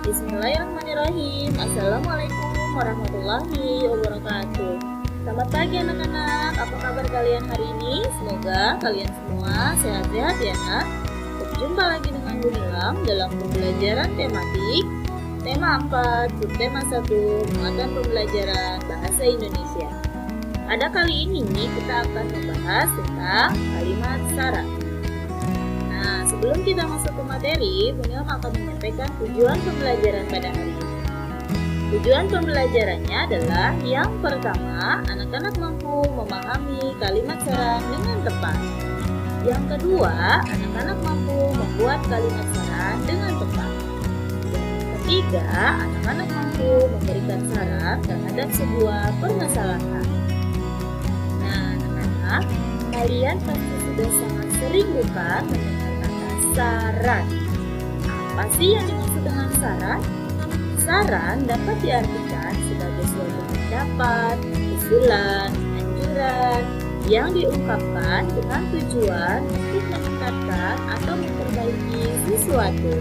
Bismillahirrahmanirrahim. Assalamualaikum warahmatullahi wabarakatuh. Selamat pagi anak-anak. Apa kabar kalian hari ini? Semoga kalian semua sehat-sehat ya nak. Berjumpa lagi dengan Bu Nilam dalam pembelajaran tematik tema 4, subtema 1, muatan pembelajaran bahasa Indonesia. Pada kali ini kita akan membahas tentang kalimat syarat. Nah, sebelum kita masuk ke materi, Bu Nilam akan menyampaikan tujuan pembelajaran pada hari ini. Tujuan pembelajarannya adalah yang pertama, anak-anak mampu memahami kalimat saran dengan tepat. Yang kedua, anak-anak mampu membuat kalimat saran dengan tepat. Yang ketiga, anak-anak mampu memberikan saran terhadap sebuah permasalahan. Nah, anak-anak, kalian pasti sudah sangat sering bukan mendengar kata saran. Apa sih yang dimaksud dengan saran? Saran dapat diartikan sebagai suatu pendapat, usulan, anjuran yang diungkapkan dengan tujuan untuk meningkatkan atau memperbaiki sesuatu.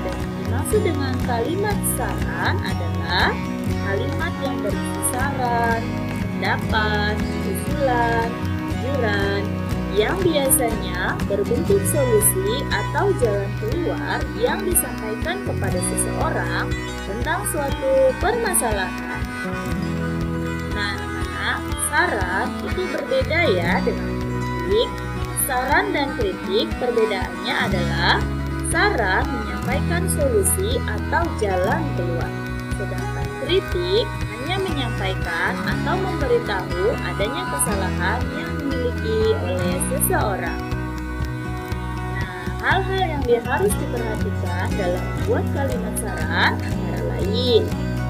Dan yang dimaksud dengan kalimat saran adalah kalimat yang berisi saran, pendapat, usulan, anjuran yang biasanya berbentuk solusi atau jalan keluar yang disampaikan kepada seseorang tentang suatu permasalahan. Nah, anak-anak, saran itu berbeda ya dengan kritik. Saran dan kritik perbedaannya adalah saran menyampaikan solusi atau jalan keluar, sedangkan kritik hanya menyampaikan atau memberitahu adanya kesalahan yang dimiliki oleh seseorang. Nah, hal-hal yang harus diperhatikan dalam membuat kalimat saran antara lain: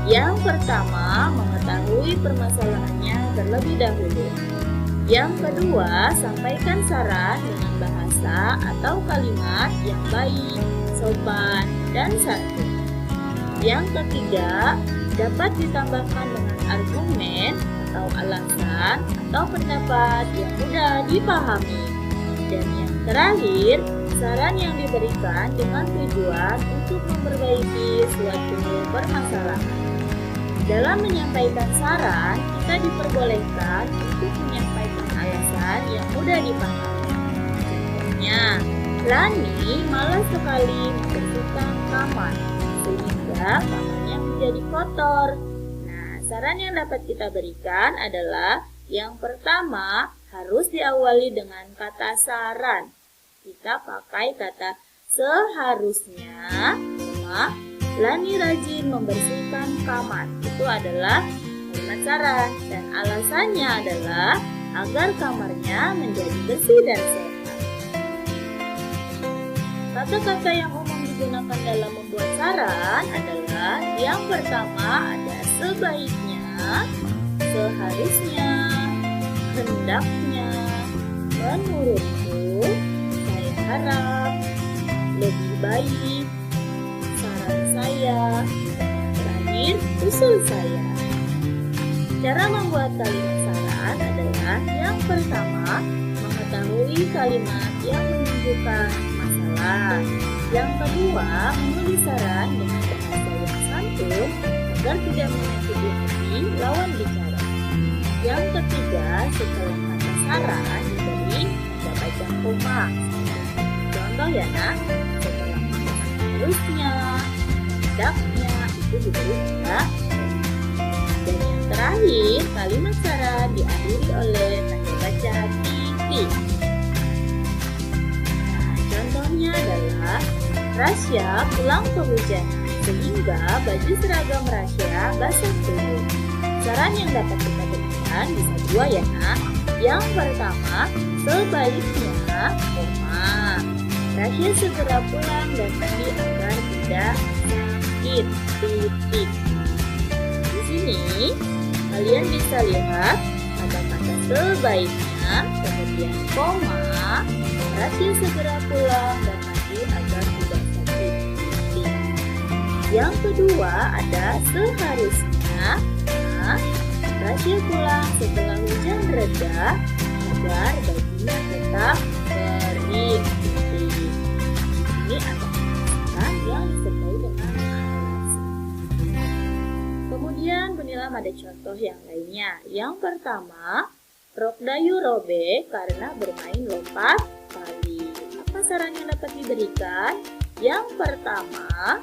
yang pertama, mengetahui permasalahannya terlebih dahulu. Yang kedua, sampaikan saran dengan bahasa atau kalimat yang baik, sopan, dan santun. Yang ketiga, dapat ditambahkan dengan argumen atau alasan atau pendapat yang mudah dipahami. Dan yang terakhir, saran yang diberikan dengan tujuan untuk memperbaiki suatu permasalahan. Dalam menyampaikan saran, kita diperbolehkan untuk menyampaikan alasan yang mudah dipahami. Contohnya, Lani malas sekali membersihkan kamar sehingga kamarnya menjadi kotor. Nah, saran yang dapat kita berikan adalah yang pertama, harus diawali dengan kata saran. Kita pakai kata seharusnya, Lani rajin membersihkan kamar. Itu adalah kalimat saran dan alasannya adalah agar kamarnya menjadi bersih dan sehat. Kata-kata yang umum digunakan dalam membuat saran adalah yang pertama ada sebaiknya, seharusnya, hendaknya, menurutku, saya harap, lebih baik, saran saya, terakhir usul saya. Cara membuat kalimat saran adalah yang pertama, mengetahui kalimat yang menunjukkan masalah. Yang kedua, menulis saran dengan bahasa yang santun agar tidak menyakiti hati lawan bicara. Yang ketiga, setelah kata saran diberi tanda baca koma. Contoh ya nak, setelah kata harusnya, hendaknya itu diberi tanda. Dan yang terakhir, kalimat saran diakhiri oleh tanda baca titik. Nah, contohnya adalah Rasya pulang kehujanan sehingga baju seragam Rasya basah kuyup. Saran yang dapat kita berikan bisa dua ya nak. Yang pertama, sebaiknya, Rasya segera pulang dan mandi agar tidak sakit, titik. Di sini kalian bisa lihat ada kata sebaiknya, kemudian koma, Rasya segera pulang dan mandi agar tidak sakit, titik. Yang kedua ada seharusnya, Rasya pulang setelah hujan reda agar bajunya tetap kering. Ini ada kata yang disertai dengan dalam ada contoh yang lainnya. Yang pertama, rok Dayu robek karena bermain lompat tali. Apa saran yang dapat diberikan? Yang pertama,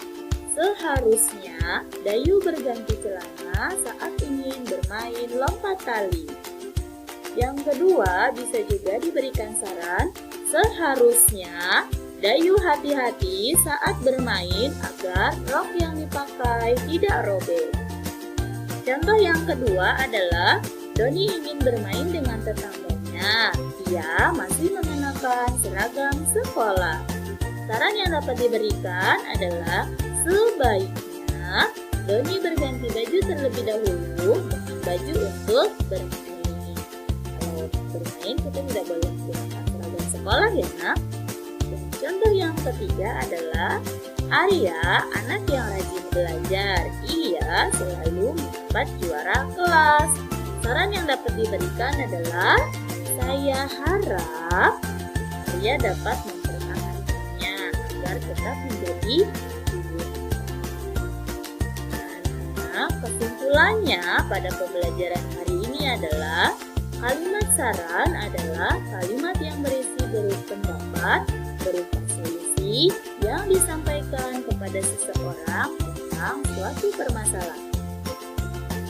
seharusnya Dayu berganti celana saat ingin bermain lompat tali. Yang kedua, bisa juga diberikan saran, seharusnya Dayu hati-hati saat bermain agar rok yang dipakai tidak robek. Contoh yang kedua adalah Doni ingin bermain dengan tetangganya. Ia masih mengenakan seragam sekolah. Saran yang dapat diberikan adalah sebaiknya Doni berganti baju terlebih dahulu dengan baju untuk bermain. Kalau bermain kita tidak boleh menggunakan seragam sekolah ya nak. Dan contoh yang ketiga adalah Arya, anak yang rajin belajar. Ia selalu mendapat juara kelas. Saran yang dapat diberikan adalah saya harap Arya dapat mempertahankannya agar tetap menjadi guru. Nah, kesimpulannya pada pembelajaran hari ini adalah kalimat saran adalah kalimat yang berisi berupa pendapat, berupa solusi yang disampaikan kepada seseorang tentang suatu permasalahan.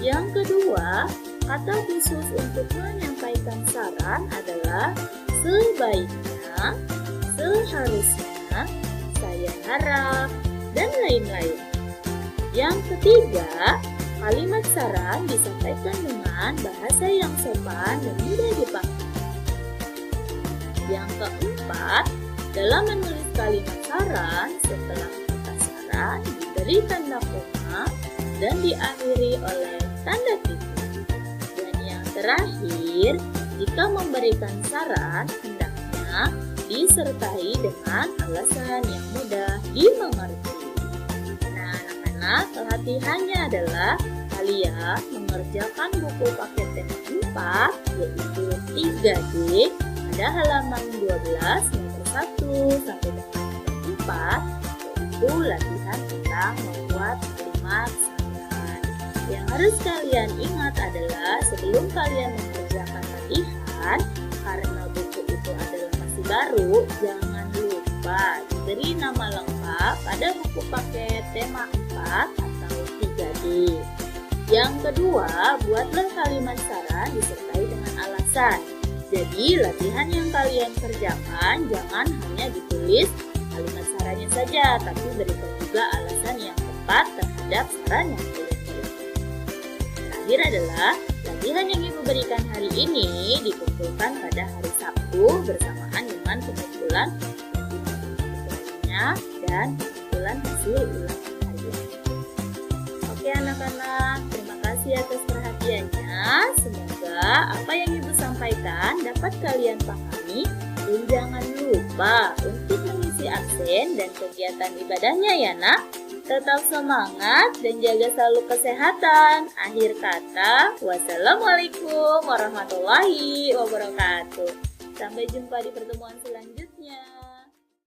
Yang kedua, kata khusus untuk menyampaikan saran adalah sebaiknya, seharusnya, saya harap, dan lain-lain. Yang ketiga, kalimat saran disampaikan dengan bahasa yang sopan dan mudah dipahami. Yang keempat, dalam menulis kalimat saran, setelah kata saran diberi tanda koma dan diakhiri oleh tanda titik. Dan yang terakhir, jika memberikan saran, hendaknya disertai dengan alasan yang mudah dimengerti. Nah, anak-anak, latihannya adalah kalian mengerjakan buku paket tema 4, yaitu 3D, pada halaman 12, nomor 1 sampai dengan nomor 4, yaitu latihan tentang membuat kalimat saran. Yang harus kalian ingat adalah sebelum kalian mengerjakan latihan, karena buku itu adalah masih baru, jangan lupa beri nama lengkap pada buku paket tema 4 atau 3D. Yang kedua, buatlah kalimat saran disertai dengan alasan. Jadi, latihan yang kalian kerjakan jangan hanya ditulis kalimat sarannya saja, tapi berikan juga alasan yang tepat terhadap saran yang kalian berikan. Terakhir adalah latihan yang Ibu berikan hari ini dikumpulkan pada hari Sabtu bersamaan dengan pengumpulan dan pengumpulan hasil ulangan harian. Oke anak-anak, terima kasih atas perhatiannya. Semoga apa yang Ibu sampaikan dapat kalian pahami dan jangan lupa untuk mengisi absen dan kegiatan ibadahnya ya nak. Tetap semangat dan jaga selalu kesehatan. Akhir kata, wassalamualaikum warahmatullahi wabarakatuh. Sampai jumpa di pertemuan selanjutnya.